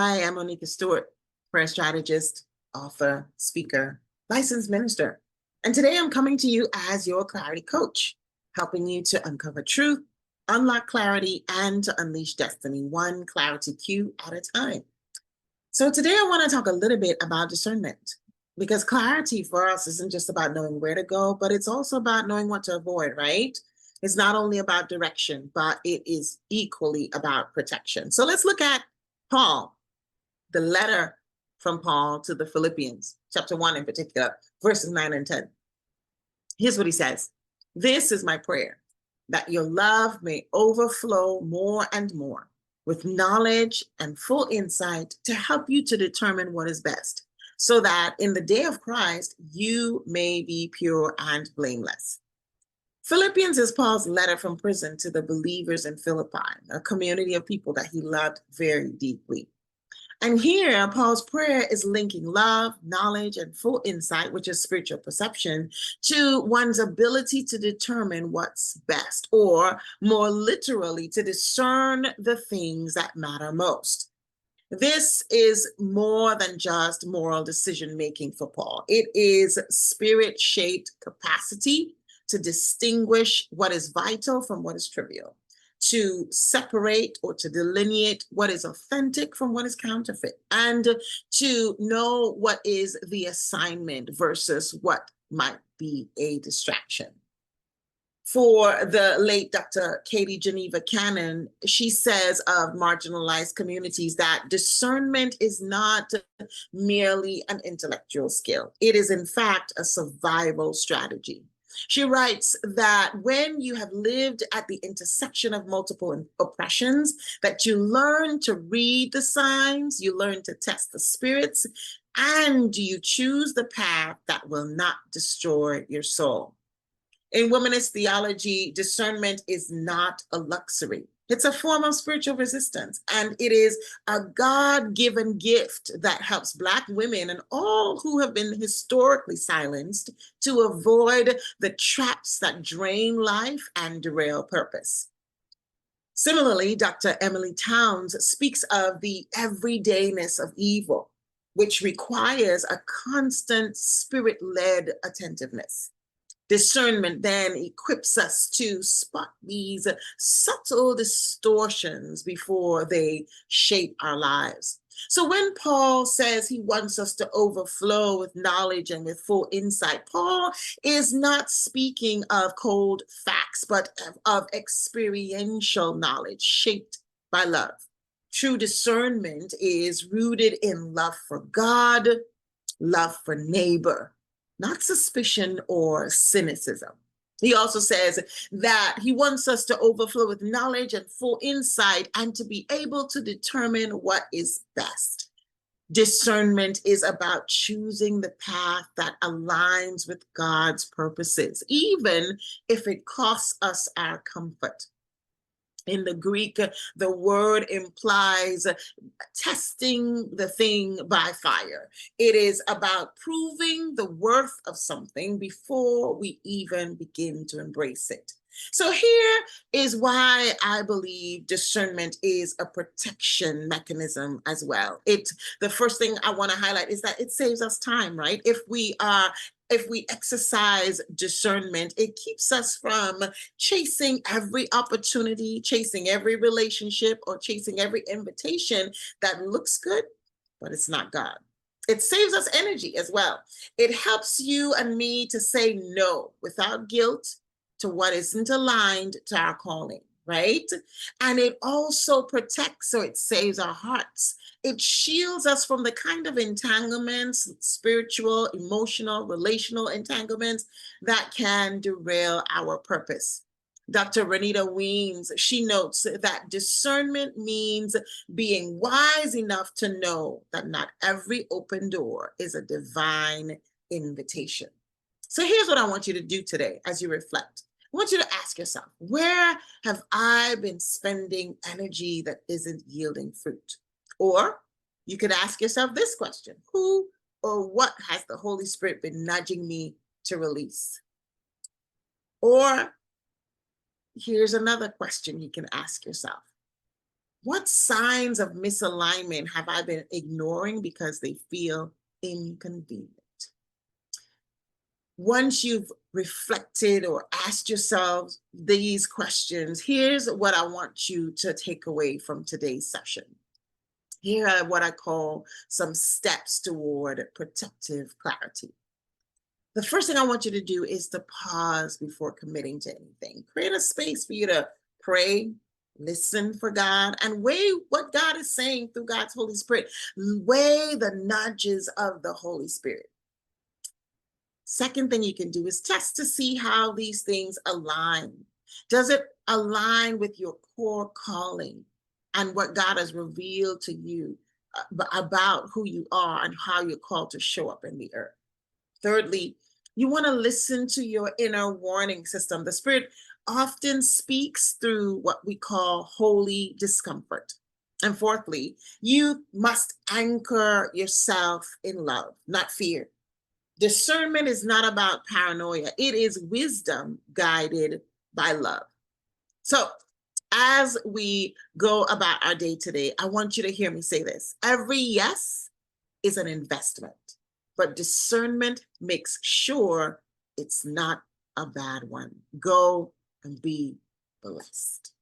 I am Monica Stewart, prayer strategist, author, speaker, licensed minister. And today I'm coming to you as your clarity coach, helping you to uncover truth, unlock clarity, and to unleash destiny, one clarity cue at a time. So today I want to talk a little bit about discernment, because clarity for us isn't just about knowing where to go, but it's also about knowing what to avoid, right? It's not only about direction, but it is equally about protection. So let's look at Paul, the letter from Paul to the Philippians, chapter 1 in particular, verses 9 and 10. Here's what he says. This is my prayer, that your love may overflow more and more with knowledge and full insight to help you to determine what is best, so that in the day of Christ, you may be pure and blameless. Philippians is Paul's letter from prison to the believers in Philippi, a community of people that he loved very deeply. And here, Paul's prayer is linking love, knowledge, and full insight, which is spiritual perception, to one's ability to determine what's best, or more literally, to discern the things that matter most. This is more than just moral decision-making for Paul. It is spirit-shaped capacity to distinguish what is vital from what is trivial, to separate or to delineate what is authentic from what is counterfeit, and to know what is the assignment versus what might be a distraction. For the late Dr. Katie Geneva Cannon, she says of marginalized communities that discernment is not merely an intellectual skill. It is, in fact, a survival strategy. She writes that when you have lived at the intersection of multiple oppressions, that you learn to read the signs, you learn to test the spirits, and you choose the path that will not destroy your soul. In womanist theology, discernment is not a luxury. It's a form of spiritual resistance, and it is a God-given gift that helps Black women and all who have been historically silenced to avoid the traps that drain life and derail purpose. Similarly, Dr. Emily Towns speaks of the everydayness of evil, which requires a constant spirit-led attentiveness. Discernment then equips us to spot these subtle distortions before they shape our lives. So when Paul says he wants us to overflow with knowledge and with full insight, Paul is not speaking of cold facts, but of experiential knowledge shaped by love. True discernment is rooted in love for God, love for neighbor, not suspicion or cynicism. He also says that he wants us to overflow with knowledge and full insight and to be able to determine what is best. Discernment is about choosing the path that aligns with God's purposes, even if it costs us our comfort. In the Greek, the word implies testing the thing by fire. It is about proving the worth of something before we even begin to embrace it. So here is why I believe discernment is a protection mechanism as well. The first thing I want to highlight is that it saves us time, right? If we exercise discernment, it keeps us from chasing every opportunity, chasing every relationship, or chasing every invitation that looks good, but it's not God. It saves us energy as well. It helps you and me to say no without guilt to what isn't aligned to our calling, right? And it also protects, so it saves our hearts. It shields us from the kind of entanglements, spiritual, emotional, relational entanglements that can derail our purpose. Dr. Renita Weems, she notes that discernment means being wise enough to know that not every open door is a divine invitation. So here's what I want you to do today as you reflect. I want you to ask yourself, where have I been spending energy that isn't yielding fruit? Or you could ask yourself this question: who or what has the Holy Spirit been nudging me to release? Or here's another question you can ask yourself: What signs of misalignment have I been ignoring because they feel inconvenient? Once you've reflected or asked yourself these questions, here's what I want you to take away from today's session. Here are what I call some steps toward protective clarity. The first thing I want you to do is to pause before committing to anything. Create a space for you to pray, listen for God, and weigh what God is saying through God's Holy Spirit. Weigh the nudges of the Holy Spirit. Second thing you can do is test to see how these things align. Does it align with your core calling and what God has revealed to you about who you are and how you're called to show up in the earth? Thirdly, you want to listen to your inner warning system. The Spirit often speaks through what we call holy discomfort. And fourthly, you must anchor yourself in love, not fear. Discernment is not about paranoia, it is wisdom guided by love. So, as we go about our day today, I want you to hear me say this. Every yes is an investment, but discernment makes sure it's not a bad one. Go and be blessed.